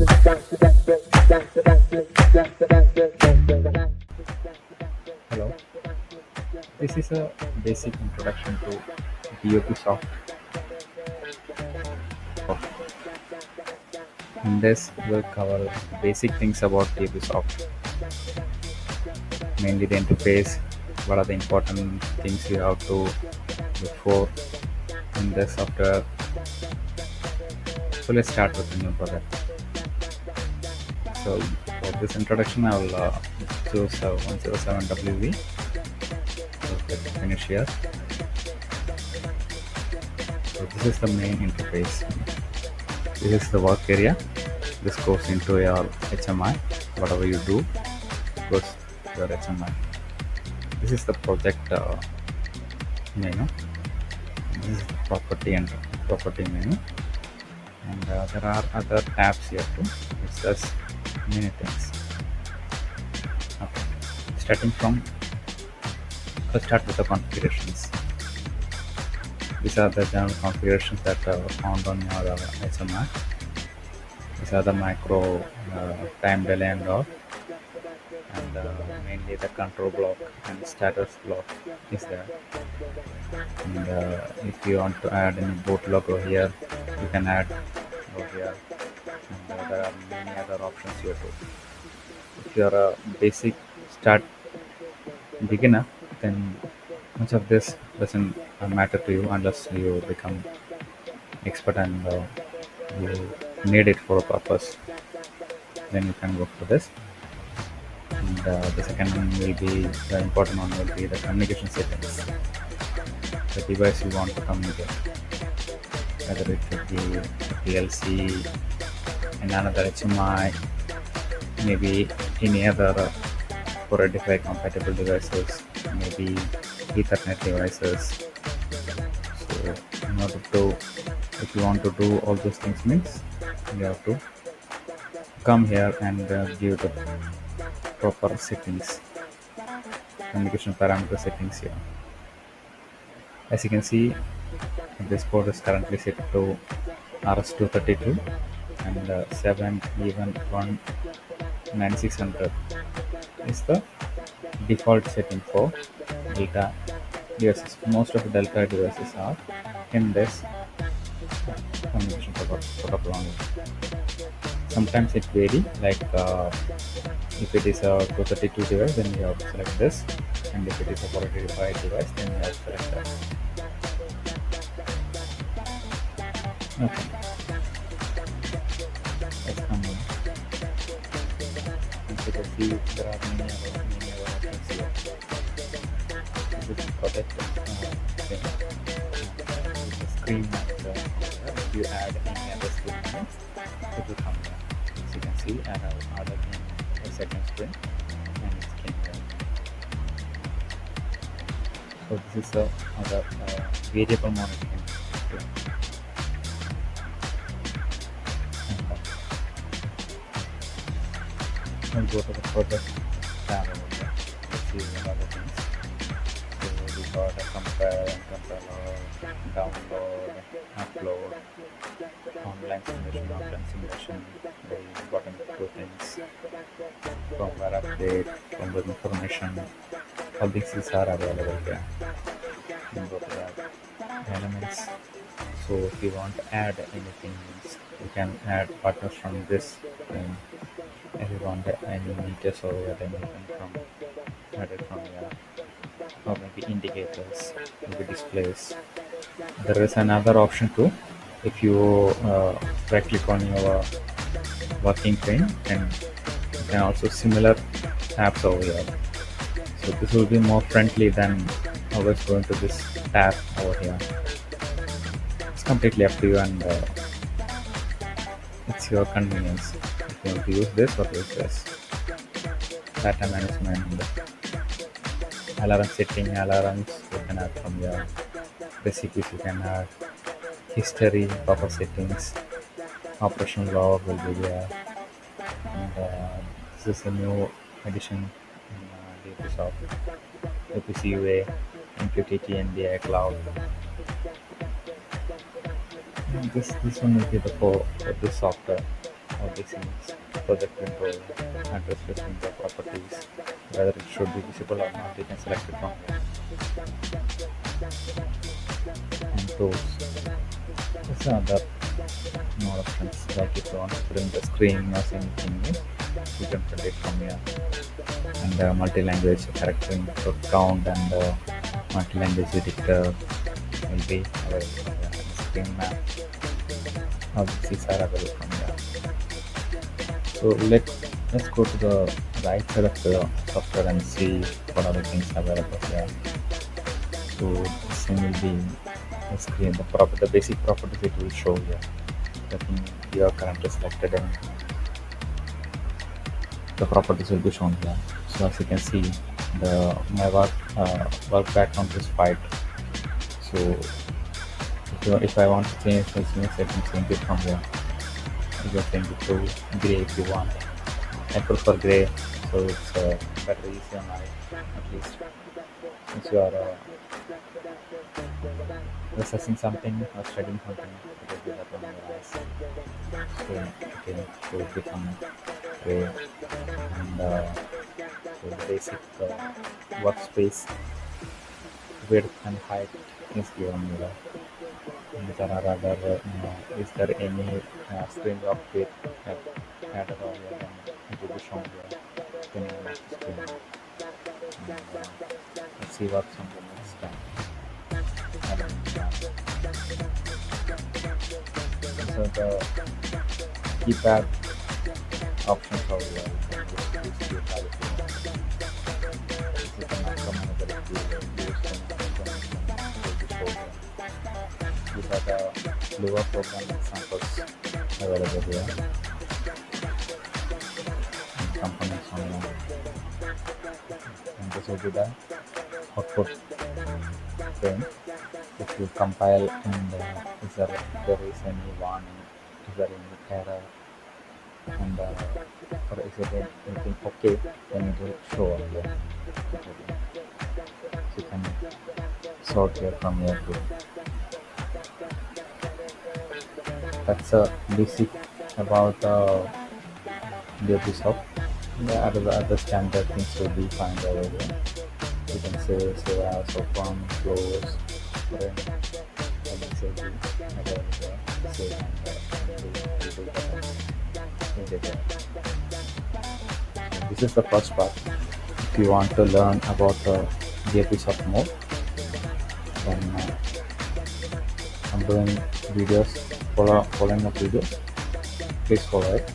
Hello, this is a basic introduction to DOPSoft. In this, we'll cover basic things about DOPSoft, mainly the interface, what are the important things you have to look for in the software. So let's start with the new project. So for this introduction, I will choose 107 WV. So click finish here. So this is the main interface. This is the work area. This goes into your HMI. Whatever you do goes to your HMI. This is the project menu. This is the property and property menu. And there are other tabs here too. It does many things. Okay. Starting from, let's start with the configurations. These are the general configurations that are found on your HMI. These are the macro time delay and all, and mainly the control block and status block is there. And if you want to add any boot logo here, you can add over here. And there are many other options here too. If you are a basic start beginner, then much of this doesn't matter to you unless you become expert and you need it for a purpose. Then you can go for this. And the second one will be the important one will be the communication settings. The device you want to communicate, whether it could be a PLC and another HMI, maybe any other 485 compatible devices, maybe Ethernet devices. So in order to, if you want to do all those things means, you have to come here and give the proper settings, communication parameter settings here. As you can see, this port is currently set to RS232 and 7 even 1 9600 is the default setting for Delta devices. Most of the Delta devices are in this communication protocol only. Sometimes it varies, like if it is a 232 device, then you have to select this, and if it is a 485 device, then you have to select that. Okay, let's come in. As you can see, there are many other options here. This is project thing. This is screen manager. If you add any other screen names, it will come here. As you can see, I have added in a second screen and it came here. So this is the other variable monitoring. And go to the project tab over here. Let's see what other things. So we got a compare and controller, download, upload, online simulation, offline simulation. Very important two things. Firmware update, firmware information. All these things are available here. You can go to the elements. So if you want to add anything, you can add partners from this thing. If you want any meters or anything from added from here, or maybe indicators, maybe displays. There is another option too. If you right click on your working frame, then you can also similar tabs over here. So this will be more friendly than always going to this tab over here. It's completely up to you, and it's your convenience. If you want to use this or use this. Data management, alarm setting, alarms you can add from here. Recipes you can add, history, proper settings, operation log will be there. And this is a new addition in DOPSoft, DOPSUA, MQTT, NDI Cloud. And this one will be the core of this software. all these things project control, address listing the properties, whether it should be visible or not, you can select it from here. And tools. There's another more options, like if you want to print the screen or anything, you can print it from here. And multi-language character input count and multi-language editor will be available from here. And screen map, all these are available from here. So let's go to the right side of the software and see what are the things available here. So this thing will be the screen, the basic properties it will show here. The thing you are currently selected and the properties will be shown here. So as you can see, the my work background is white. So if I want to change the image, I can change it from here. You can change it to gray if you want. I prefer gray, so it's better easy on eye at least. Since you are researching something or studying something, it will be better on your eyes. So okay, so it become gray and so the basic workspace width and height is given here. And there are other, is there any screen lock with added over here, then it will be shown here. Depending on the screen. And, let's see what's on the next time. So the keypad options are here. You can use keypad if you want. This is the macro manager if you use the macro manager, it will be shown here. These are the Lua program examples available here. And components on here. And this will be the output frame. If you compile and if there is any warning, is there any error, and or is there anything okay, then it will show up here. So you can sort here from here too. That's a basic about DOPSoft. The other standard things will be found over here. You can save as, open, close, print, and then save the available here. Save and do this is the first part. If you want to learn about DOPSoft more, then I'm doing videos, following up videos. Please follow it.